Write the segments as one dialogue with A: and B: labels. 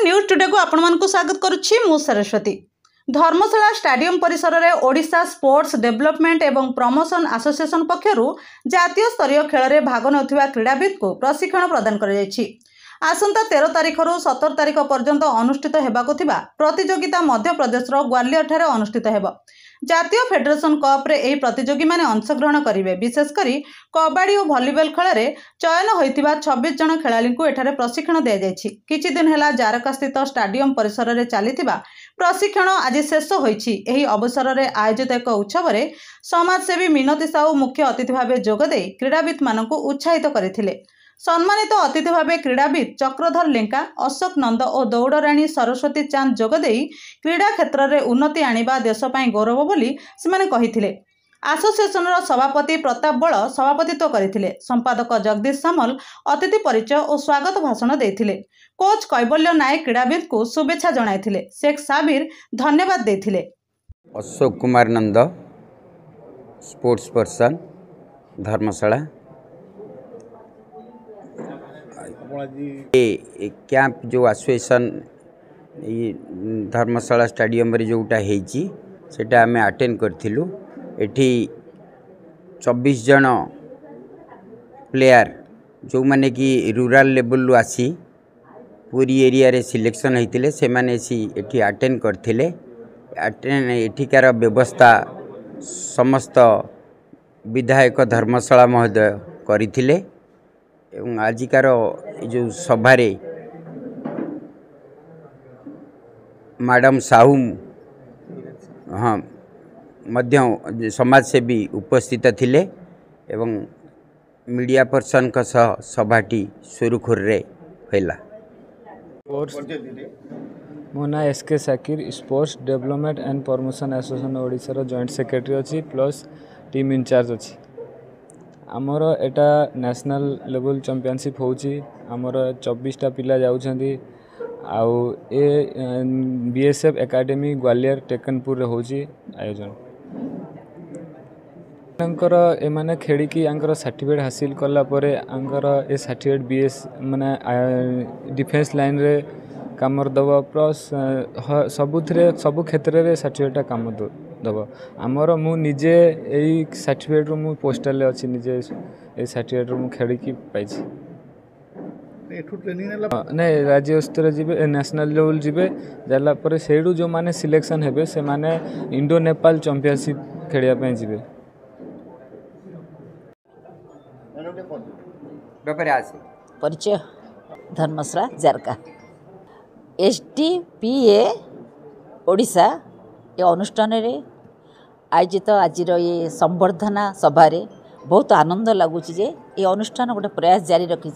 A: News today को आपण स्वागत करुच्ची मु सरस्वती। धर्मशाला स्टाडियम परिसर में ओडिशा स्पोर्ट्स डेवलपमेंट एवं प्रमोशन एसोसिएशन पक्षरु जातीय स्तरीय खेल में भाग नौथिबा क्रीड़ाविद को प्रशिक्षण प्रदान कर आसंता 13 तारिख रु 17 तारिख पर्यंत अनुष्ठित हेबाकु थिबा प्रतियोगिता मध्य प्रदेश ग्वालियर ठारे अनुष्ठित हेब। जातीय फेडरेशन कप रे एही प्रतियोगी माने अंशग्रहण करिवे। विशेषकर कबाड़ी और भलीबॉल खेल में चयन होइतिबा 26 जन खेलाड़ी को एठारे प्रशिक्षण दिया जायछि। किछि दिन हेला जारका स्थित स्टाडियम परिसर में चलीथिबा प्रशिक्षण आज शेष होइछि। एही अवसर में आयोजित एक उत्सव में समाजसेवी मिनती साहू मुख्य अतिथि भाव जोगदे क्रीड़ाविद मानकु उत्साहित करथिले। सम्मानित अतिथि भाव क्रीड़ाविद चक्रधर लेंका, अशोक नंद और दौड़राणी सरस्वती चांद जोगदे क्रीड़ा क्षेत्र में उन्नति आनिबा देश पई गौरव बोली सेमाने कहिथिले। एसोसिएशन सभापति प्रताप बल सभापतित्व करथिले। संपादक जगदीश सामल अतिथि परिचय और स्वागत भाषण देथिले। कोच कैबल्य नायक क्रीड़ाविद को शुभेच्छा जणाइथिले। शेख साबिर धन्यवाद देथिले।
B: अशोक कुमार नंद स्पोर्ट्स पर्सन धर्मशाला कैंप जो एसोसिएशन धर्मशाला स्टाडियम रे जोटा हेची सेटा आमे अटेंड करथिलु। एठी 24 जन प्लेयर जो माने कि रूरल लेवल रु आसी पूरी एरिया रे सिलेक्शन होइतिले से माने सी एठी अटेंड करथिले। अटेंड एठिकार व्यवस्था समस्त विधायक धर्मशाला महोदय करिथिले एवं आजिकार जो सभारे मैडम साहू हाँ मध्य समाजसेवी उपस्थित थिले एवं मीडिया पर्सन का सह सभाटी सुरुखुर रे होला।
C: मो ना SK Sakir sports development and promotion association Odisha joint secretary अच्छी प्लस टीम इंचार्ज अच्छी। आमर एटा नेशनल लेवल चैंपियनशिप होची। आमर 24टा पिला जाउछंदी आउ ए बीएसएफ एकेडमी ग्वालियर टेकनपुर रे होची आयोजन। अंकर ए माने खेड़ी की अंकर सर्टिफिकेट हासिल करला परे अंकर ए सर्टिफिकेट बीएस माने डिफेंस लाइन रे काम दब प्लस सबुथरे सब क्षेत्र रे सर्टिफिकेट काम दब। आमर मु निजे एई सर्टिफिकेट रो मु पोस्टल ले अछि निजे ए सर्टिफिकेट रो मु खेड़ी की पाइछि। एठु ट्रेनिंग नै राज्य स्तर जिबे नेशनल लेवल जिबे जाला परे सेडू जो माने सिलेक्शन हेबे से माने इंडो नेपाल चैंपियनशिप खेलिया पय जिबे।
D: परिचय धर्मशाला जारका एसडीपीए ओडिशा ये अनुष्ठान रे आयोजित आज ये संवर्धना सभारे बहुत आनंद लगुच। जे ये अनुष्ठान गोटे प्रयास जारी रखी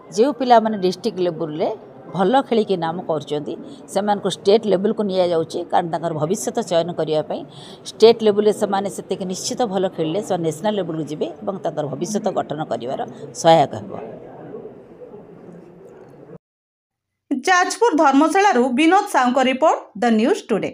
D: जो पिला माने डिस्ट्रिक्ट लेवल रे भल खेलिकी नाम कर स्टेट लेवल को निया जाउची कारण ताकर भविष्य चयन करने स्टेट लेवल से निश्चित भल खेलिले से नेशनल लेवल को जिबे और ताकर भविष्य गठन कर सहायक हेबो।
A: Jajpur Dharmasala Vinod Sahu report the news today.